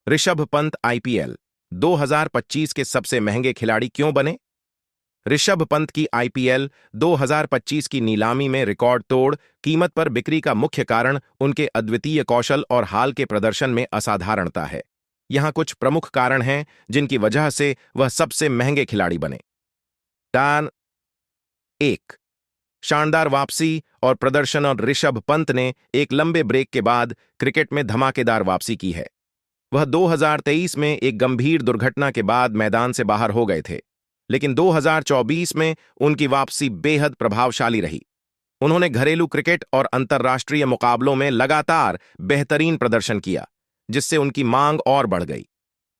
Rishabh Pant IPL 2025 के सबसे महंगे खिलाड़ी क्यों बने? ऋषभ पंत की आईपीएल 2025 की नीलामी में रिकॉर्ड तोड़ कीमत पर बिक्री का मुख्य कारण उनके अद्वितीय कौशल और हाल के प्रदर्शन में असाधारणता है। यहां कुछ प्रमुख कारण हैं जिनकी वजह से वह सबसे महंगे खिलाड़ी बने। टान 1, शानदार वापसी और प्रदर्शन। और ऋषभ पंत ने एक लंबे ब्रेक के बाद क्रिकेट में धमाकेदार वापसी की है। वह 2023 में एक गंभीर दुर्घटना के बाद मैदान से बाहर हो गए थे, लेकिन 2024 में उनकी वापसी बेहद प्रभावशाली रही। उन्होंने घरेलू क्रिकेट और अंतर्राष्ट्रीय मुकाबलों में लगातार बेहतरीन प्रदर्शन किया, जिससे उनकी मांग और बढ़ गई।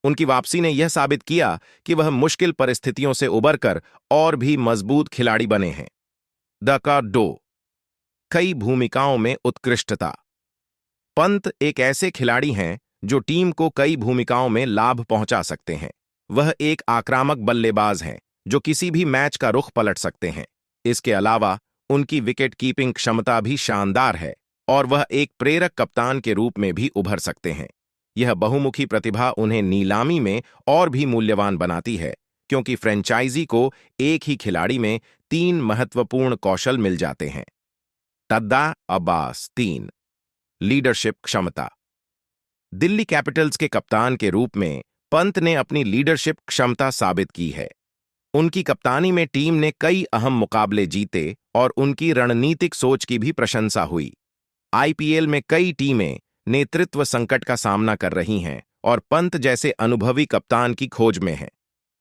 उनकी वापसी ने यह साबित किया कि वह मुश्किल परिस्थितियों से उबरकर और भी मजबूत खिलाड़ी बने हैं। द कई भूमिकाओं में उत्कृष्टता। पंत एक ऐसे खिलाड़ी हैं जो टीम को कई भूमिकाओं में लाभ पहुंचा सकते हैं। वह एक आक्रामक बल्लेबाज हैं जो किसी भी मैच का रुख पलट सकते हैं। इसके अलावा उनकी विकेट कीपिंग क्षमता भी शानदार है और वह एक प्रेरक कप्तान के रूप में भी उभर सकते हैं। यह बहुमुखी प्रतिभा उन्हें नीलामी में और भी मूल्यवान बनाती है, क्योंकि फ्रेंचाइजी को एक ही खिलाड़ी में 3 महत्वपूर्ण कौशल मिल जाते हैं। तद्दा अब्बास 3, लीडरशिप क्षमता। दिल्ली कैपिटल्स के कप्तान के रूप में पंत ने अपनी लीडरशिप क्षमता साबित की है। उनकी कप्तानी में टीम ने कई अहम मुकाबले जीते और उनकी रणनीतिक सोच की भी प्रशंसा हुई। आईपीएल में कई टीमें नेतृत्व संकट का सामना कर रही हैं और पंत जैसे अनुभवी कप्तान की खोज में हैं।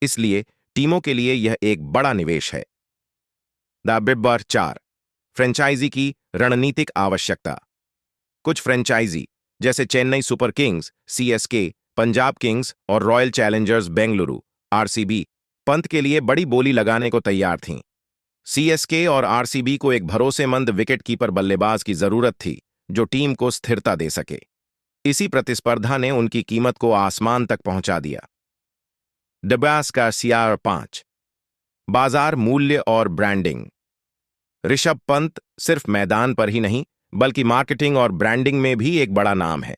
इसलिए टीमों के लिए यह एक बड़ा निवेश है। द 4, फ्रेंचाइजी की रणनीतिक आवश्यकता। कुछ फ्रेंचाइजी जैसे Chennai Super Kings, CSK, Punjab Kings और Royal Challengers Bengaluru RCB Pant के लिए बड़ी बोली लगाने को तैयार थीं। सीएसके और आरसीबी को एक भरोसेमंद विकेटकीपर बल्लेबाज की जरूरत थी जो टीम को स्थिरता दे सके। इसी प्रतिस्पर्धा ने उनकी कीमत को आसमान तक पहुंचा दिया। CR 5, बाजार मूल्य और ब्रांडिंग। ऋषभ पंत सिर्फ मैदान पर ही नहीं बल्कि मार्केटिंग और ब्रांडिंग में भी एक बड़ा नाम है।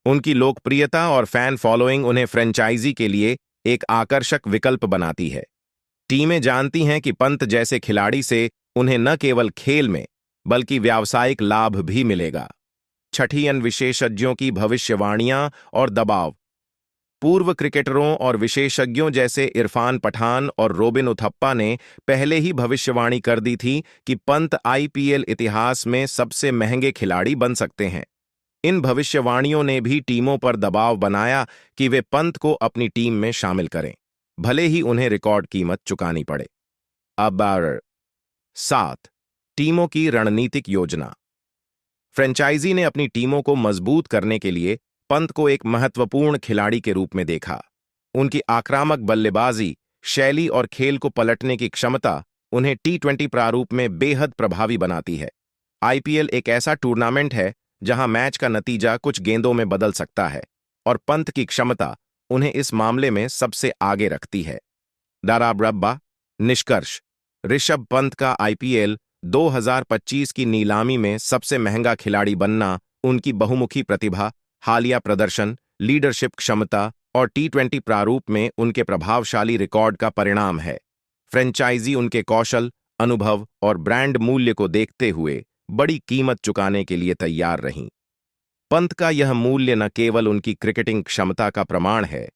उनकी लोकप्रियता और फैन फॉलोइंग उन्हें फ्रेंचाइजी के लिए एक आकर्षक विकल्प बनाती है। टीमें जानती हैं कि पंत जैसे खिलाड़ी से उन्हें न केवल खेल में बल्कि व्यावसायिक लाभ भी मिलेगा। छठी विशेषज्ञों की भविष्यवाणियां और दबाव। पूर्व क्रिकेटरों और विशेषज्ञों जैसे इरफान पठान और रोबिन उथप्पा ने पहले ही भविष्यवाणी कर दी थी कि पंत आईपीएल इतिहास में सबसे महंगे खिलाड़ी बन सकते हैं। इन भविष्यवाणियों ने भी टीमों पर दबाव बनाया कि वे पंत को अपनी टीम में शामिल करें, भले ही उन्हें रिकॉर्ड कीमत चुकानी पड़े। अब 7, टीमों की रणनीतिक योजना। फ्रेंचाइजी ने अपनी टीमों को मजबूत करने के लिए पंत को एक महत्वपूर्ण खिलाड़ी के रूप में देखा। उनकी आक्रामक बल्लेबाजी शैली और खेल को पलटने की क्षमता उन्हें T20 प्रारूप में बेहद प्रभावी बनाती है। आईपीएल एक ऐसा टूर्नामेंट है जहां मैच का नतीजा कुछ गेंदों में बदल सकता है और पंत की क्षमता उन्हें इस मामले में सबसे आगे रखती है। निष्कर्ष। ऋषभ पंत का आईपीएल 2025 की नीलामी में सबसे महंगा खिलाड़ी बनना उनकी बहुमुखी प्रतिभा, हालिया प्रदर्शन, लीडरशिप क्षमता और T20 प्रारूप में उनके प्रभावशाली रिकॉर्ड का परिणाम है। फ्रेंचाइजी उनके कौशल, अनुभव और ब्रांड मूल्य को देखते हुए बड़ी कीमत चुकाने के लिए तैयार रहीं। पंत का यह मूल्य न केवल उनकी क्रिकेटिंग क्षमता का प्रमाण है,